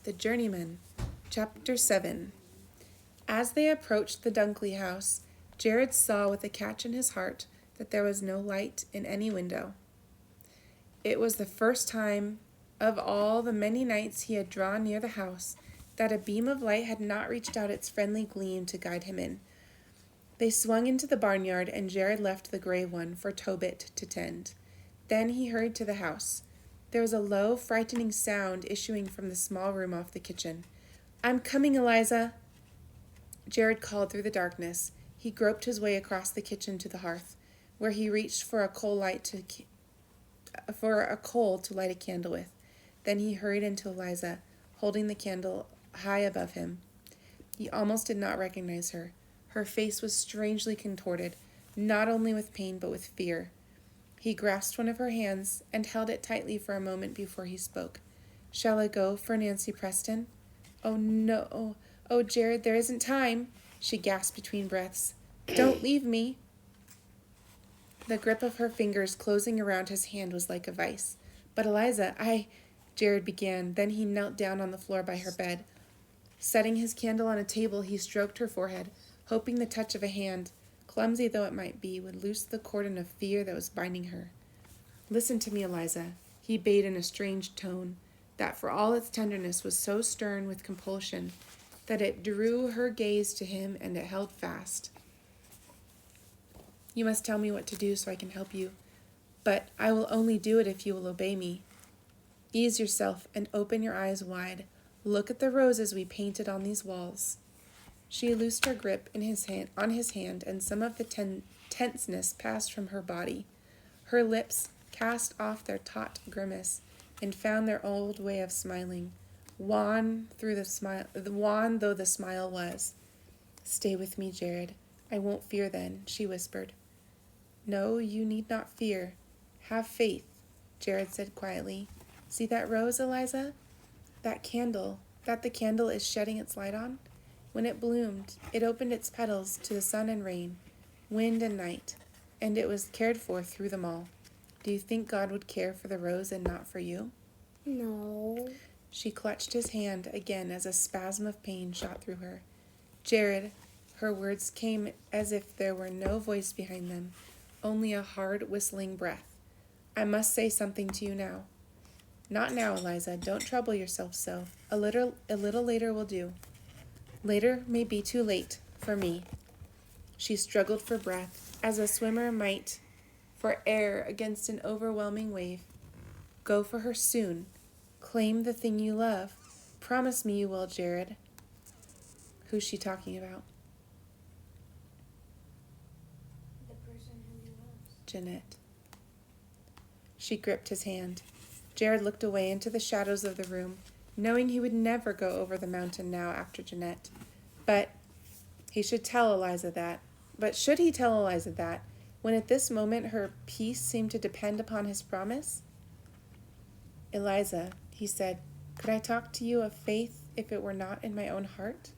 The Journeyman Chapter 7. As they approached the Dunkley house, Jared saw with a catch in his heart that there was no light in any window. It was the first time of all the many nights he had drawn near the house that a beam of light had not reached out its friendly gleam to guide him in. They swung into the barnyard, and Jared left the gray one for Tobit to tend. Then he hurried to the house. There was a low, frightening sound issuing from the small room off the kitchen. "I'm coming, Eliza," Jared called through the darkness. He groped his way across the kitchen to the hearth, where he reached for a coal to light a candle with. Then he hurried into Eliza, holding the candle high above him. He almost did not recognize her. Her face was strangely contorted, not only with pain but with fear. He grasped one of her hands and held it tightly for a moment before he spoke. "Shall I go for Nancy Preston?" "Oh, no. Oh, Jared, there isn't time," she gasped between breaths. "Don't leave me." The grip of her fingers closing around his hand was like a vice. "But Eliza, Jared began. Then he knelt down on the floor by her bed. Setting his candle on a table, he stroked her forehead, hoping the touch of a hand, clumsy though it might be, would loose the cordon of fear that was binding her. "Listen to me, Eliza," he bade in a strange tone, that for all its tenderness was so stern with compulsion that it drew her gaze to him and it held fast. "You must tell me what to do so I can help you, but I will only do it if you will obey me. Ease yourself and open your eyes wide. Look at the roses we painted on these walls." She loosed her grip on his hand, and some of the tenseness passed from her body. Her lips cast off their taut grimace and found their old way of smiling, wan though the smile was. "Stay with me, Jared. I won't fear then," she whispered. "No, you need not fear. Have faith," Jared said quietly. "See that rose, Eliza? That the candle is shedding its light on? When it bloomed, it opened its petals to the sun and rain, wind and night, and it was cared for through them all. Do you think God would care for the rose and not for you?" No. She clutched his hand again as a spasm of pain shot through her. "Jared," her words came as if there were no voice behind them, only a hard, whistling breath. "I must say something to you now." "Not now, Eliza. Don't trouble yourself so. A little later will do." "Later may be too late for me." She struggled for breath, as a swimmer might for air against an overwhelming wave. "Go for her soon. Claim the thing you love. Promise me you will, Jared." Who's she talking about? The person who he loves. Jeanette. She gripped his hand. Jared looked away into the shadows of the room, knowing he would never go over the mountain now after Jeanette. But should he tell Eliza that, when at this moment her peace seemed to depend upon his promise? "Eliza," he said, "could I talk to you of faith if it were not in my own heart?"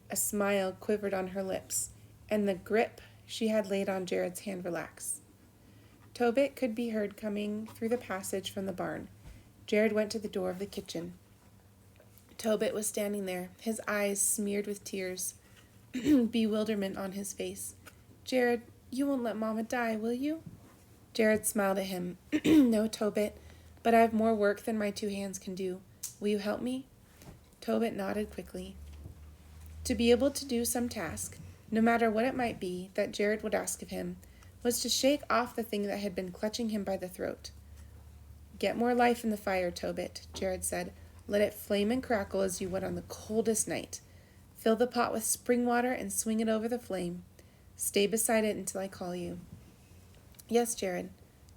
A smile quivered on her lips, and the grip she had laid on Jared's hand relaxed. Tobit could be heard coming through the passage from the barn. Jared went to the door of the kitchen. Tobit was standing there, his eyes smeared with tears, bewilderment on his face. "Jared, you won't let Mama die, will you?" Jared smiled at him. "No, Tobit, but I have more work than my two hands can do. Will you help me?" Tobit nodded quickly. To be able to do some task, no matter what it might be, that Jared would ask of him, was to shake off the thing that had been clutching him by the throat. "Get more life in the fire, Tobit," Jared said. "Let it flame and crackle as you would on the coldest night. Fill the pot with spring water and swing it over the flame. Stay beside it until I call you." "Yes, Jared,"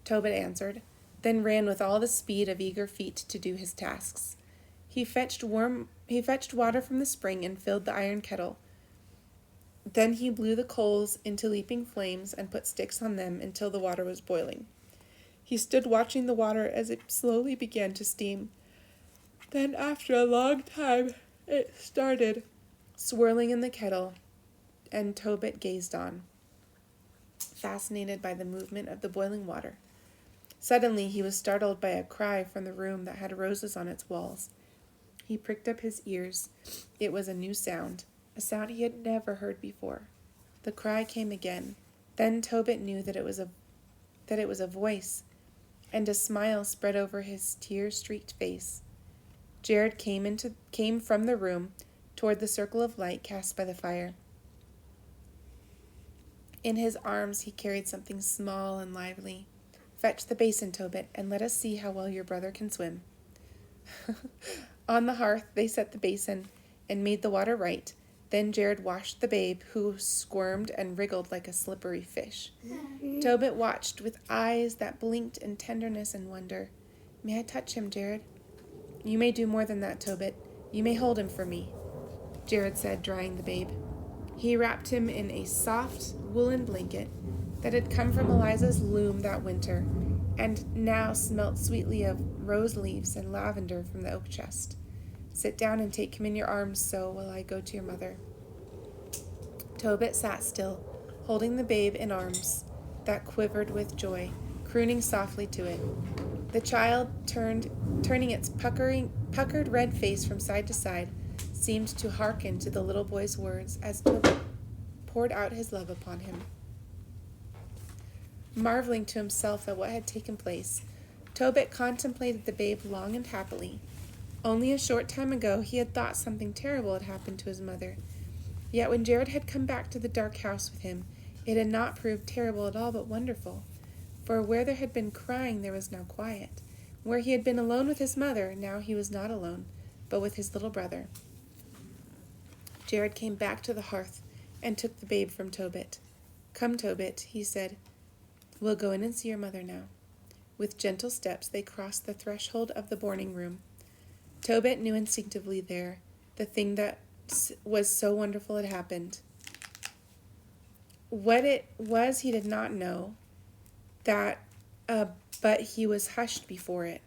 Tobit answered, then ran with all the speed of eager feet to do his tasks. He fetched water from the spring and filled the iron kettle. Then he blew the coals into leaping flames and put sticks on them until the water was boiling. He stood watching the water as it slowly began to steam. Then, after a long time, it started swirling in the kettle, and Tobit gazed on, fascinated by the movement of the boiling water. Suddenly he was startled by a cry from the room that had roses on its walls. He pricked up his ears. It was a new sound, a sound he had never heard before. The cry came again. Then Tobit knew that it was a voice, and a smile spread over his tear-streaked face. Jared came from the room toward the circle of light cast by the fire. In his arms he carried something small and lively. "Fetch the basin, Tobit, and let us see how well your brother can swim." On the hearth they set the basin and made the water right. Then Jared washed the babe, who squirmed and wriggled like a slippery fish. Tobit watched with eyes that blinked in tenderness and wonder. "May I touch him, Jared?" "You may do more than that, Tobit. You may hold him for me," Jared said, drying the babe. He wrapped him in a soft woolen blanket that had come from Eliza's loom that winter, and now smelt sweetly of rose leaves and lavender from the oak chest. "Sit down and take him in your arms so while I go to your mother." Tobit sat still, holding the babe in arms that quivered with joy, crooning softly to it. The child, turning its puckered red face from side to side, seemed to hearken to the little boy's words as Tobit poured out his love upon him. Marveling to himself at what had taken place, Tobit contemplated the babe long and happily. Only a short time ago he had thought something terrible had happened to his mother. Yet when Jared had come back to the dark house with him, it had not proved terrible at all but wonderful. For where there had been crying, there was now quiet. Where he had been alone with his mother, now he was not alone, but with his little brother. Jared came back to the hearth and took the babe from Tobit. "Come, Tobit," he said. "We'll go in and see your mother now." With gentle steps they crossed the threshold of the boarding room. Tobit knew instinctively there the thing that was so wonderful had happened. What it was he did not know, but he was hushed before it.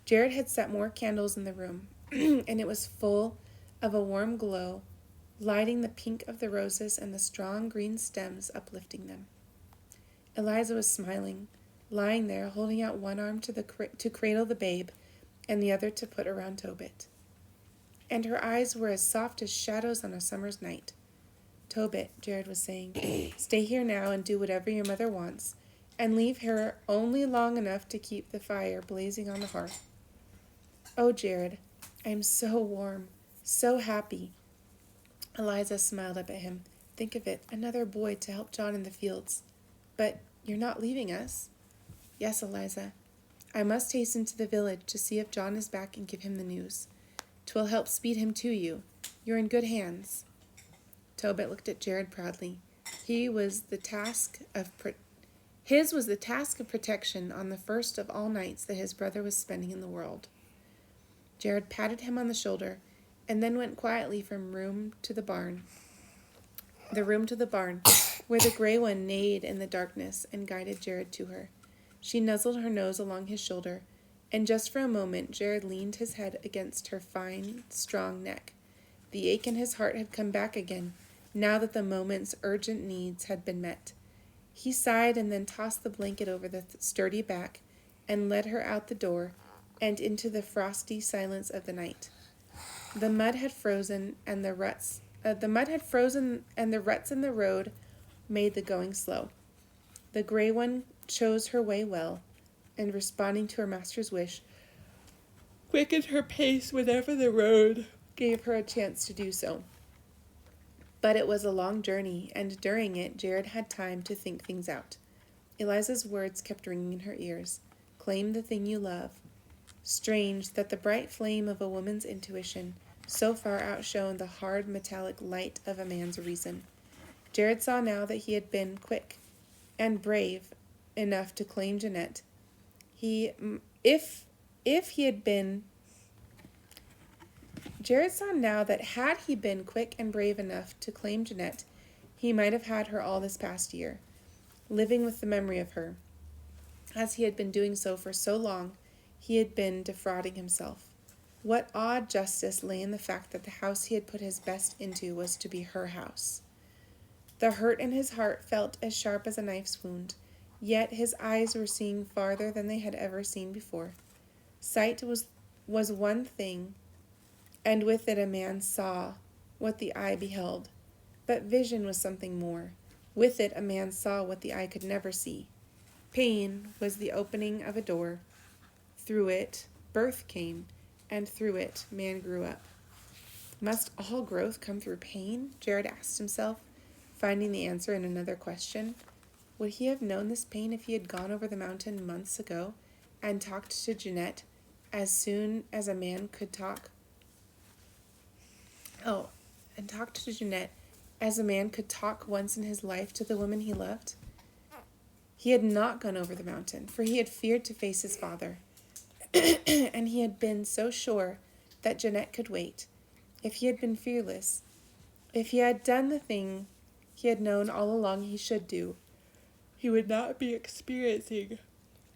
Jared had set more candles in the room, and it was full of a warm glow, lighting the pink of the roses and the strong green stems uplifting them. Eliza was smiling, lying there, holding out one arm to cradle the babe, and the other to put around Tobit. And her eyes were as soft as shadows on a summer's night. "Tobit," Jared was saying, "stay here now and do whatever your mother wants, and leave her only long enough to keep the fire blazing on the hearth." "Oh, Jared, I am so warm, so happy." Eliza smiled up at him. "Think of it, another boy to help John in the fields. But you're not leaving us." "Yes, Eliza. I must hasten to the village to see if John is back and give him the news. 'Twill help speed him to you. You're in good hands." Tobit looked at Jared proudly. His was the task of protection on the first of all nights that his brother was spending in the world. Jared patted him on the shoulder, and then went quietly from the room to the barn, where the gray one neighed in the darkness and guided Jared to her. She nuzzled her nose along his shoulder, and just for a moment Jared leaned his head against her fine, strong neck. The ache in his heart had come back again, now that the moment's urgent needs had been met. He sighed and then tossed the blanket over the sturdy back and led her out the door and into the frosty silence of the night. The mud had frozen, and the ruts in the road made the going slow. The gray one chose her way well, and responding to her master's wish, quickened her pace whenever the road gave her a chance to do so. But it was a long journey, and during it, Jared had time to think things out. Eliza's words kept ringing in her ears. "Claim the thing you love." Strange that the bright flame of a woman's intuition so far outshone the hard metallic light of a man's reason. Jared saw now that he had been quick and brave enough to claim Jeanette. Jared saw now that had he been quick and brave enough to claim Jeanette, he might have had her all this past year, living with the memory of her. As he had been doing so for so long, he had been defrauding himself. What odd justice lay in the fact that the house he had put his best into was to be her house. The hurt in his heart felt as sharp as a knife's wound, yet his eyes were seeing farther than they had ever seen before. Sight was was one thing, and with it a man saw what the eye beheld. But vision was something more. With it a man saw what the eye could never see. Pain was the opening of a door. Through it, birth came, and through it, man grew up. Must all growth come through pain? Jared asked himself, finding the answer in another question. Would he have known this pain if he had gone over the mountain months ago and talked to Jeanette as soon as a man could talk? And talked to Jeanette as a man could talk once in his life to the woman he loved? He had not gone over the mountain, for he had feared to face his father. And he had been so sure that Jeanette could wait. If he had been fearless, if he had done the thing he had known all along he should do, he would not be experiencing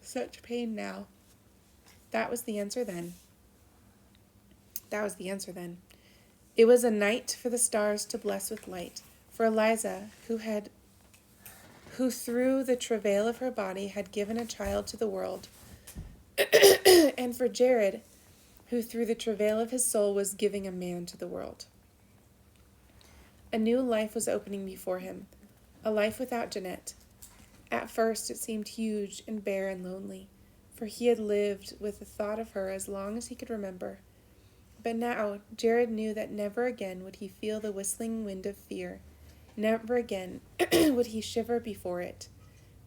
such pain now. That was the answer then. It was a night for the stars to bless with light, for Eliza, who through the travail of her body had given a child to the world, and for Jared, who through the travail of his soul was giving a man to the world. A new life was opening before him, a life without Jeanette. At first it seemed huge and bare and lonely, for he had lived with the thought of her as long as he could remember. But now Jared knew that never again would he feel the whistling wind of fear. Never again would he shiver before it.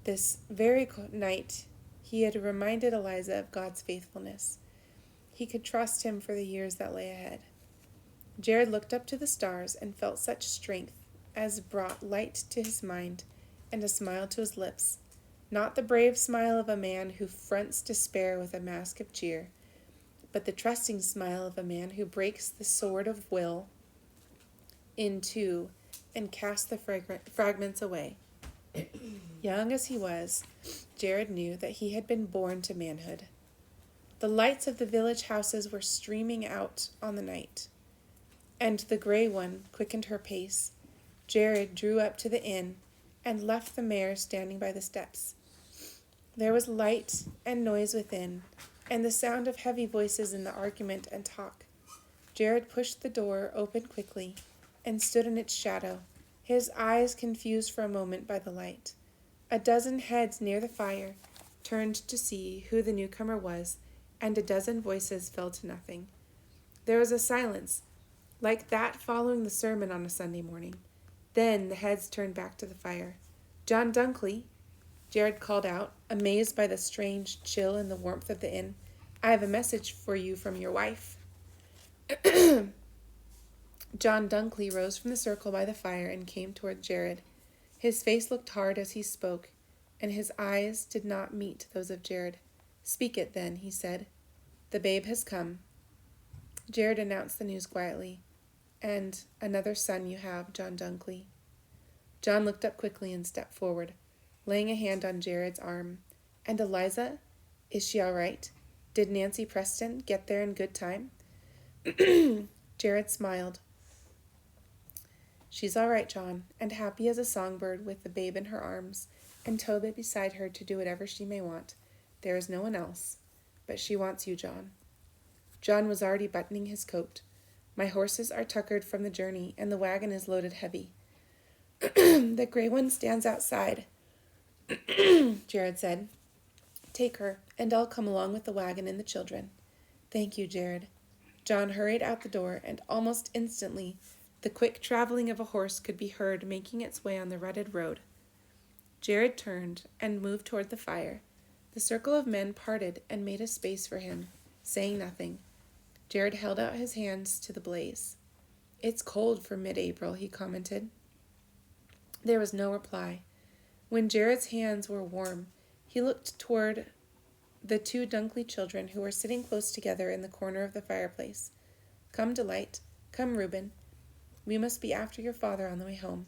This very night he had reminded Eliza of God's faithfulness. He could trust him for the years that lay ahead. Jared looked up to the stars and felt such strength as brought light to his mind and a smile to his lips. Not the brave smile of a man who fronts despair with a mask of cheer, but the trusting smile of a man who breaks the sword of will in two and casts the fragments away. Young as he was, Jared knew that he had been born to manhood. The lights of the village houses were streaming out on the night, and the gray one quickened her pace. Jared drew up to the inn and left the mare standing by the steps. There was light and noise within, and the sound of heavy voices in the argument and talk. Jared pushed the door open quickly and stood in its shadow, his eyes confused for a moment by the light. A dozen heads near the fire turned to see who the newcomer was, and a dozen voices fell to nothing. There was a silence, like that following the sermon on a Sunday morning. Then the heads turned back to the fire. "John Dunkley," Jared called out, amazed by the strange chill in the warmth of the inn. "I have a message for you from your wife." John Dunkley rose from the circle by the fire and came toward Jared. His face looked hard as he spoke, and his eyes did not meet those of Jared. "Speak it, then," he said. "The babe has come." Jared announced the news quietly. "And another son you have, John Dunkley." John looked up quickly and stepped forward, laying a hand on Jared's arm. "And Eliza? Is she all right? Did Nancy Preston get there in good time?" Jared smiled. "She's all right, John, and happy as a songbird with the babe in her arms, and Toby beside her to do whatever she may want. There is no one else. But she wants you, John." John was already buttoning his coat. "My horses are tuckered from the journey, and the wagon is loaded heavy." "The gray one stands outside," Jared said. "Take her, and I'll come along with the wagon and the children." "Thank you, Jared." John hurried out the door, and almost instantly the quick traveling of a horse could be heard making its way on the rutted road. Jared turned and moved toward the fire. The circle of men parted and made a space for him, saying nothing. Jared held out his hands to the blaze. "It's cold for mid-April," he commented. There was no reply. When Jared's hands were warm, he looked toward the two Dunkley children who were sitting close together in the corner of the fireplace. "Come, Delight. Come, Reuben. We must be after your father on the way home."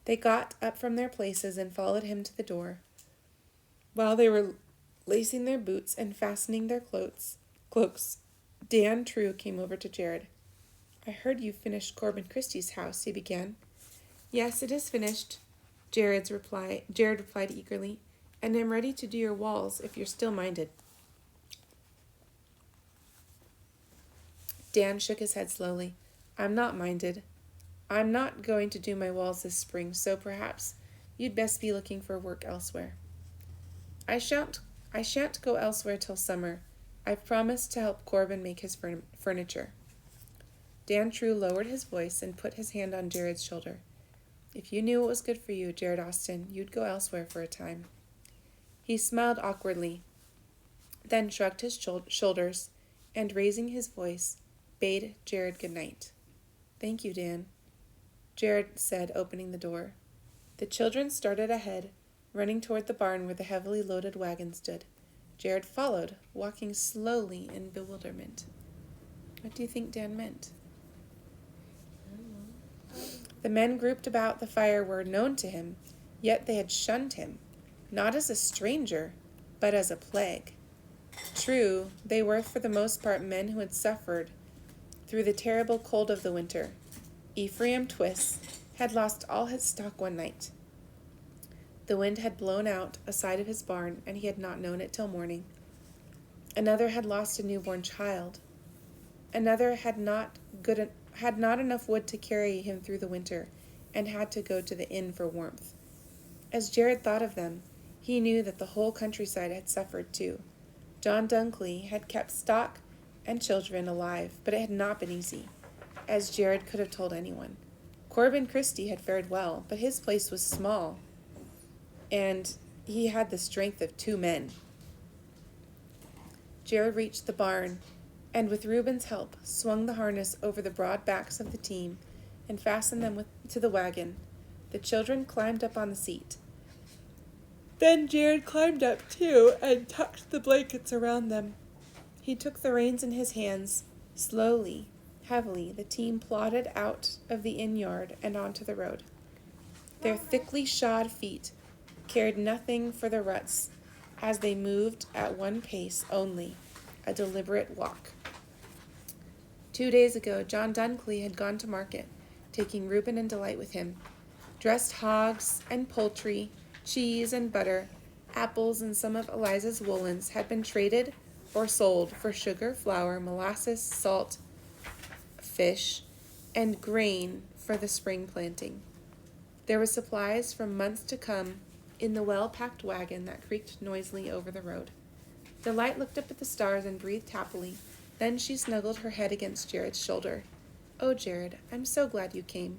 They got up from their places and followed him to the door. While they were lacing their boots and fastening their cloaks, Dan True came over to Jared. "I heard you finished Corbin Christie's house," he began. "Yes, it is finished," Jared replied eagerly, "and I'm ready to do your walls if you're still minded." Dan shook his head slowly. I'm not minded. I'm not going to do my walls this spring, so perhaps you'd best be looking for work elsewhere. I shan't go elsewhere till summer. I've promised to help Corbin make his furniture. Dan True lowered his voice and put his hand on Jared's shoulder. If you knew what was good for you, Jared Austin, you'd go elsewhere for a time. He smiled awkwardly, then shrugged his shoulders, and raising his voice, bade Jared good night. Thank you, Dan, Jared said, opening the door. The children started ahead, running toward the barn where the heavily loaded wagon stood. Jared followed, walking slowly in bewilderment. What do you think Dan meant? The men grouped about the fire were known to him, yet they had shunned him, not as a stranger, but as a plague. True, they were for the most part men who had suffered through the terrible cold of the winter. Ephraim Twist had lost all his stock one night. The wind had blown out a side of his barn, and he had not known it till morning. Another had lost a newborn child. Another had not enough wood to carry him through the winter, and had to go to the inn for warmth. As Jared thought of them, he knew that the whole countryside had suffered too. John Dunkley had kept stock and children alive, but it had not been easy, as Jared could have told anyone. Corbin Christie had fared well, but his place was small, and he had the strength of 2 men. Jared reached the barn, and with Reuben's help, swung the harness over the broad backs of the team and fastened them to the wagon. The children climbed up on the seat. Then Jared climbed up too and tucked the blankets around them. He took the reins in his hands. Slowly, heavily, the team plodded out of the inn yard and onto the road. Their thickly shod feet cared nothing for the ruts as they moved at one pace only, a deliberate walk. 2 days ago, John Dunkley had gone to market, taking Reuben and Delight with him. Dressed hogs and poultry, cheese and butter, apples and some of Eliza's woolens had been traded or sold for sugar, flour, molasses, salt, fish, and grain for the spring planting. There were supplies for months to come in the well-packed wagon that creaked noisily over the road. Delight looked up at the stars and breathed happily. Then she snuggled her head against Jared's shoulder. Oh, Jared, I'm so glad you came.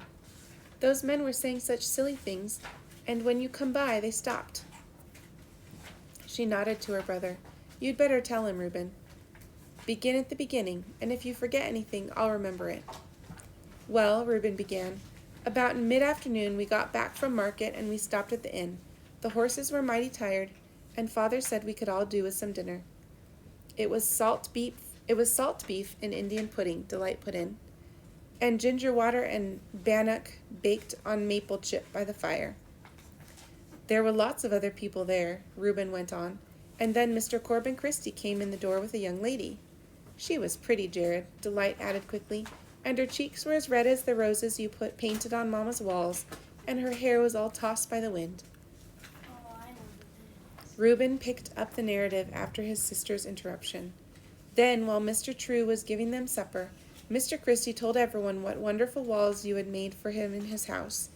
Those men were saying such silly things, and when you come by, they stopped. She nodded to her brother. You'd better tell him, Reuben. Begin at the beginning, and if you forget anything, I'll remember it. Well, Reuben began, about mid-afternoon we got back from market and we stopped at the inn. The horses were mighty tired, and Father said we could all do with some dinner. It was salt beef and Indian pudding, Delight put in, and ginger water and bannock baked on maple chip by the fire. There were lots of other people there, Reuben went on, and then Mr. Corbin Christie came in the door with a young lady. She was pretty, Jared, Delight added quickly, and her cheeks were as red as the roses you painted on Mama's walls, and her hair was all tossed by the wind. Oh, I know this. Reuben picked up the narrative after his sister's interruption. Then, while Mr. True was giving them supper, Mr. Christie told everyone what wonderful walls you had made for him in his house,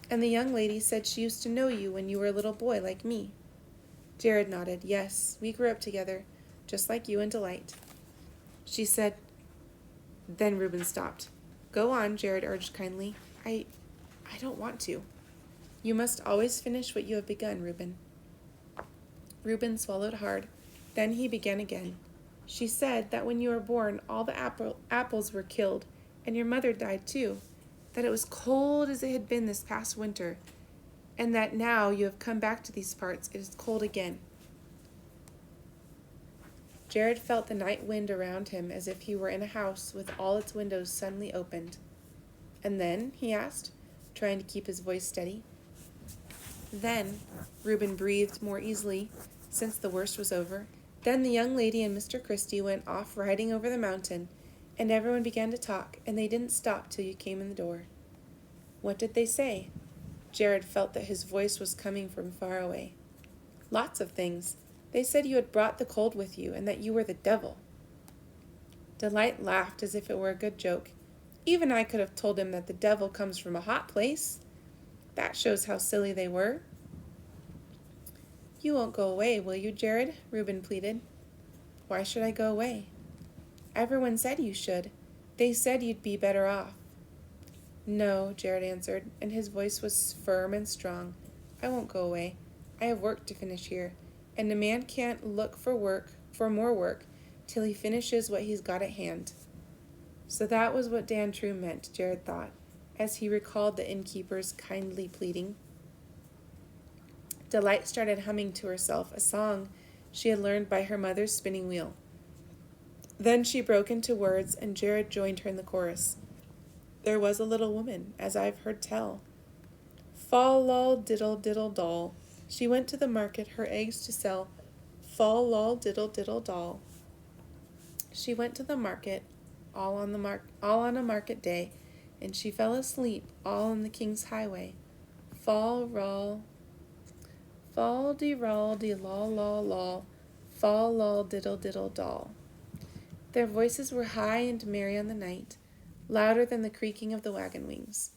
and the young lady said she used to know you when you were a little boy like me. Jared nodded. Yes, we grew up together, just like you and Delight. She said. Then Reuben stopped. Go on, Jared urged kindly. I don't want to. You must always finish what you have begun, Reuben. Reuben swallowed hard. Then he began again. She said that when you were born, all the apples were killed, and your mother died too, that it was cold as it had been this past winter, and that now you have come back to these parts, it is cold again. Jared felt the night wind around him as if he were in a house with all its windows suddenly opened. And then, he asked, trying to keep his voice steady. Then, Reuben breathed more easily, since the worst was over. Then the young lady and Mr. Christie went off riding over the mountain, and everyone began to talk, and they didn't stop till you came in the door. What did they say? Jared felt that his voice was coming from far away. Lots of things. They said you had brought the cold with you, and that you were the devil. Delight laughed as if it were a good joke. Even I could have told him that the devil comes from a hot place. That shows how silly they were. You won't go away, will you, Jared? Reuben pleaded. Why should I go away? Everyone said you should. They said you'd be better off. No, Jared answered, and his voice was firm and strong. I won't go away. I have work to finish here, and a man can't look for more work, till he finishes what he's got at hand. So that was what Dan True meant, Jared thought, as he recalled the innkeeper's kindly pleading. Delight started humming to herself a song she had learned by her mother's spinning wheel. Then she broke into words, and Jared joined her in the chorus. There was a little woman, as I've heard tell. Fall lol diddle diddle doll. She went to the market her eggs to sell. Fall lol diddle diddle doll. She went to the market all on a market day, and she fell asleep all on the king's highway. Fall de roll de lol lol lol. Fall lol diddle diddle doll. Their voices were high and merry on the night, louder than the creaking of the wagon wings.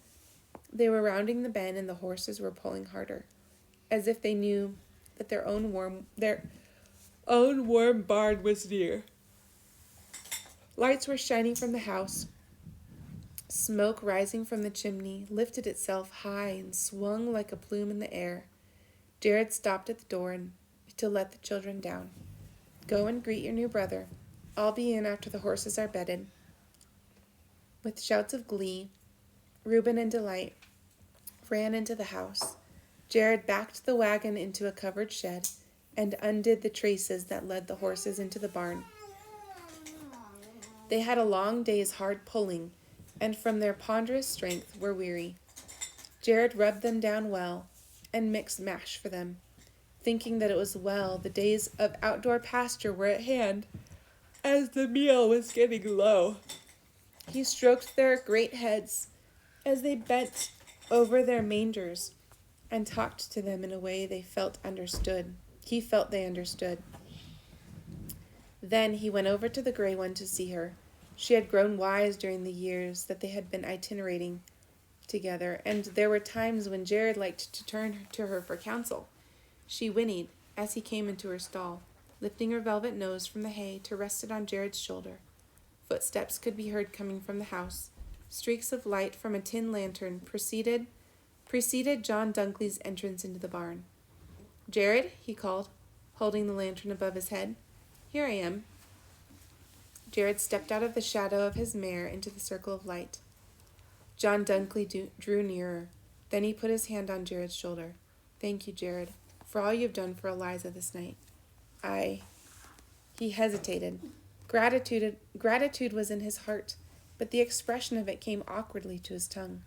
They were rounding the bend, and the horses were pulling harder, as if they knew that their own warm barn was near. Lights were shining from the house. Smoke rising from the chimney lifted itself high and swung like a plume in the air. Jared stopped at the door to let the children down. Go and greet your new brother. I'll be in after the horses are bedded. With shouts of glee, Reuben and Delight ran into the house. Jared backed the wagon into a covered shed and undid the traces that led the horses into the barn. They had a long day's hard pulling, and from their ponderous strength were weary. Jared rubbed them down well and mixed mash for them, thinking that it was well the days of outdoor pasture were at hand, as the meal was getting low. He stroked their great heads as they bent over their mangers and talked to them in a way they felt understood. He felt they understood. Then he went over to the gray one to see her. She had grown wise during the years that they had been itinerating together, and there were times when Jared liked to turn to her for counsel. She whinnied as he came into her stall, lifting her velvet nose from the hay to rest it on Jared's shoulder. Footsteps could be heard coming from the house. Streaks of light from a tin lantern preceded John Dunkley's entrance into the barn. Jared, he called, holding the lantern above his head. Here I am. Jared stepped out of the shadow of his mare into the circle of light. John Dunkley drew nearer. Then he put his hand on Jared's shoulder. Thank you, Jared, for all you've done for Eliza this night. He hesitated. Gratitude was in his heart, but the expression of it came awkwardly to his tongue.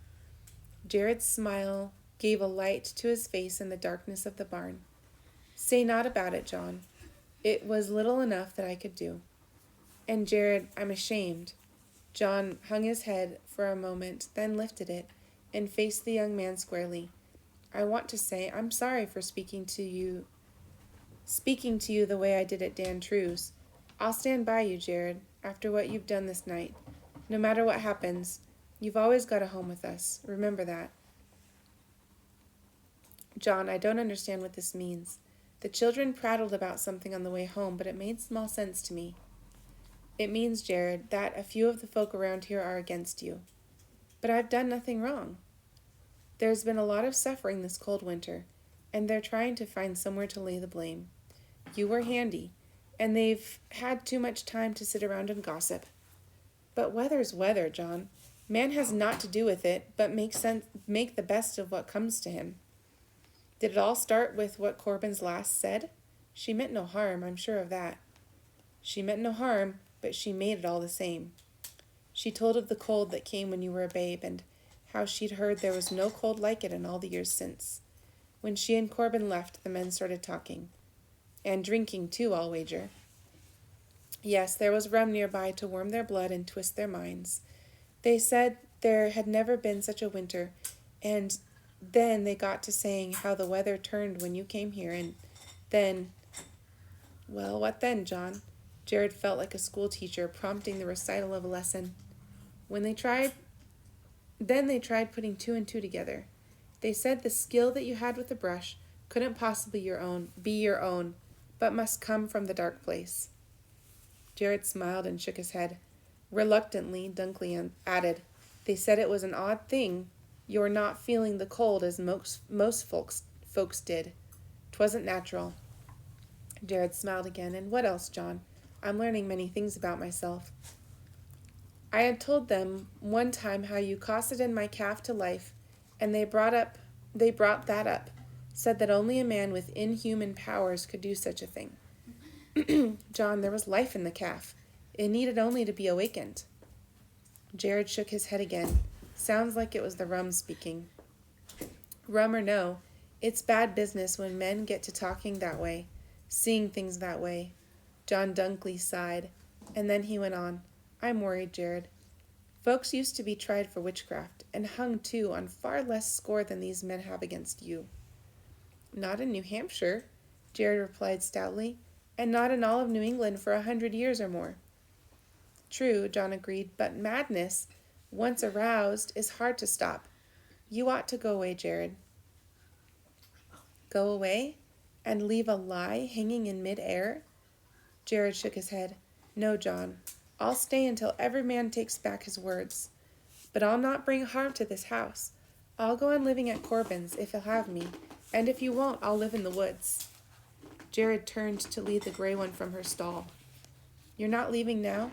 Jared's smile gave a light to his face in the darkness of the barn. Say naught about it, John. It was little enough that I could do. And Jared, I'm ashamed. John hung his head for a moment, then lifted it and faced the young man squarely. I want to say I'm sorry for speaking to you the way I did at Dan True's. I'll stand by you, Jared, after what you've done this night. No matter what happens, you've always got a home with us. Remember that. John, I don't understand what this means. The children prattled about something on the way home, but it made small sense to me. It means, Jared, that a few of the folk around here are against you. But I've done nothing wrong. There's been a lot of suffering this cold winter, and they're trying to find somewhere to lay the blame. You were handy, and they've had too much time to sit around and gossip. But weather's weather, John. Man has naught to do with it, but make the best of what comes to him. Did it all start with what Corbin's lass said? She meant no harm, I'm sure of that. She meant no harm, but she made it all the same. She told of the cold that came when you were a babe, and how she'd heard there was no cold like it in all the years since. When she and Corbin left, the men started talking. And drinking, too, I'll wager. Yes, there was rum nearby to warm their blood and twist their minds. They said there had never been such a winter, and then they got to saying how the weather turned when you came here, and then... Well, what then, John? Jared felt like a school teacher prompting the recital of a lesson. Then they tried putting two and two together. They said the skill that you had with the brush couldn't possibly be your own, but must come from the dark place. Jared smiled and shook his head. Reluctantly, Dunkley added, "They said it was an odd thing, your not feeling the cold as most folks did. 'Twasn't natural." Jared smiled again. "And what else, John? I'm learning many things about myself." "I had told them one time how you cosseted my calf to life, and they brought that up, said that only a man with inhuman powers could do such a thing." "John, there was life in the calf. It needed only to be awakened." Jared shook his head again. "Sounds like it was the rum speaking." "Rum or no, it's bad business when men get to talking that way, seeing things that way." John Dunkley sighed, and then he went on, "I'm worried, Jared. Folks used to be tried for witchcraft, and hung too, on far less score than these men have against you." "Not in New Hampshire," Jared replied stoutly, "and not in all of New England for 100 years or more." "True," John agreed, "but madness, once aroused, is hard to stop. You ought to go away, Jared." "Go away? And leave a lie hanging in mid-air?" Jared shook his head. "No, John. I'll stay until every man takes back his words. But I'll not bring harm to this house. I'll go on living at Corbin's if he'll have me, and if you won't, I'll live in the woods." Jared turned to lead the gray one from her stall. "You're not leaving now?"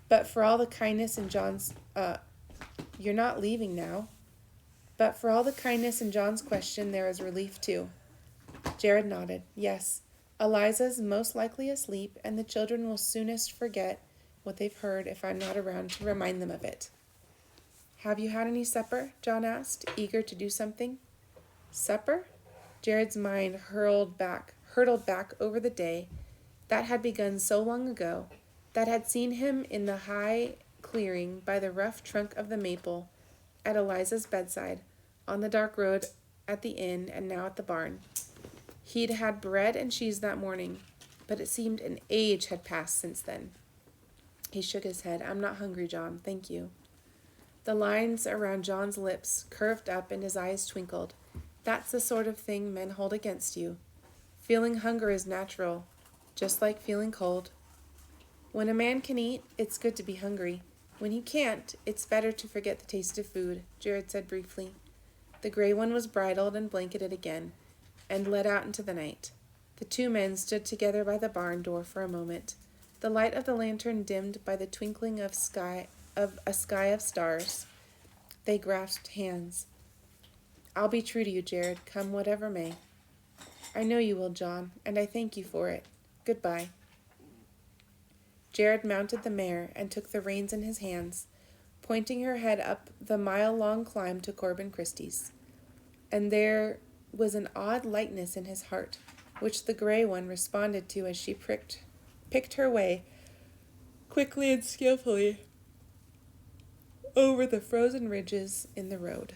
But for all the kindness in John's question, there was relief too. Jared nodded. "Yes, Eliza's most likely asleep, and the children will soonest forget what they've heard if I'm not around to remind them of it." "Have you had any supper?" John asked, eager to do something. Supper? Jared's mind hurtled back over the day that had begun so long ago, that had seen him in the high clearing by the rough trunk of the maple, at Eliza's bedside, on the dark road at the inn, and now at the barn. He'd had bread and cheese that morning, but it seemed an age had passed since then. He shook his head. "I'm not hungry, John. Thank you." The lines around John's lips curved up and his eyes twinkled. "That's the sort of thing men hold against you. Feeling hunger is natural, just like feeling cold. When a man can eat, it's good to be hungry. When he can't, it's better to forget the taste of food," Jared said briefly. The gray one was bridled and blanketed again, and led out into the night. The two men stood together by the barn door for a moment, the light of the lantern dimmed by the twinkling of a sky of stars. They grasped hands. "I'll be true to you, Jared, come whatever may." "I know you will, John, and I thank you for it. Goodbye." Jared mounted the mare and took the reins in his hands, pointing her head up the mile-long climb to Corbin Christie's. And there was an odd lightness in his heart, which the gray one responded to as she picked her way quickly and skillfully over the frozen ridges in the road.